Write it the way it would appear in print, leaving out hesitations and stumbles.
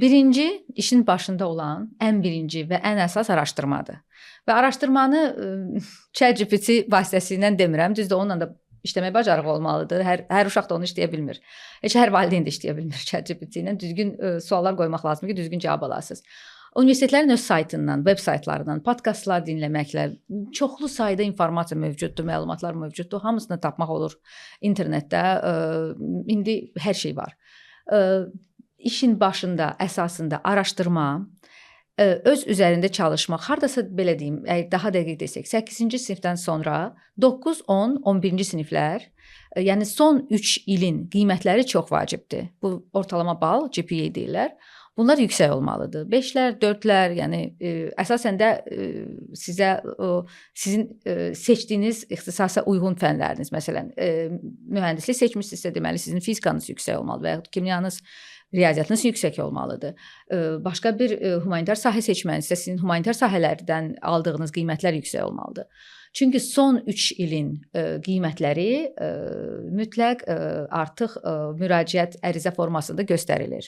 Birinci, işin başında olan ən birinci və ən əsas araşdırmadır. Və araşdırmanı ChatGPT vasitəsilə demirəm, düzdür, onunla da işləmək bacarığı olmalıdır. Hər uşaq da onu işləyə bilmir. Heç hər valideyn də işləyə bilmir ChatGPT ilə. Düzgün suallar qoymaq lazımdır ki, düzgün cavab alasınız. Universitetlərin öz saytından, veb saytlarından podkastlar dinləməklə çoxlu sayda informasiya mövcuddur, məlumatlar mövcuddur. Hamısını tapmaq olur internetdə. İndi hər şey var. İşin başında, əsasında araşdırma, öz üzərində çalışmaq, hardasa belə deyim, daha dəqiq desək, 8-ci sinifdən sonra 9, 10, 11-ci siniflər, yəni son 3 ilin qiymətləri çox vacibdir. Bu ortalama bal, GPA deyirlər. Bunlar yüksək olmalıdır. 5-lər, 4-lər, yəni əsasən də sizin seçdiyiniz ixtisasa uyğun fənləriniz, məsələn, mühəndislik seçmisinizsə, deməli sizin fizikanız yüksək olmalıdır və ya kimyanız, riyaziyyatınız yüksək olmalıdır. Başqa bir humanitar sahə seçmənizsə, sizin humanitar sahələrdən aldığınız qiymətlər yüksək olmalıdır. Çünki son 3 ilin qiymətləri mütləq artıq müraciət ərizə formasında göstərilir.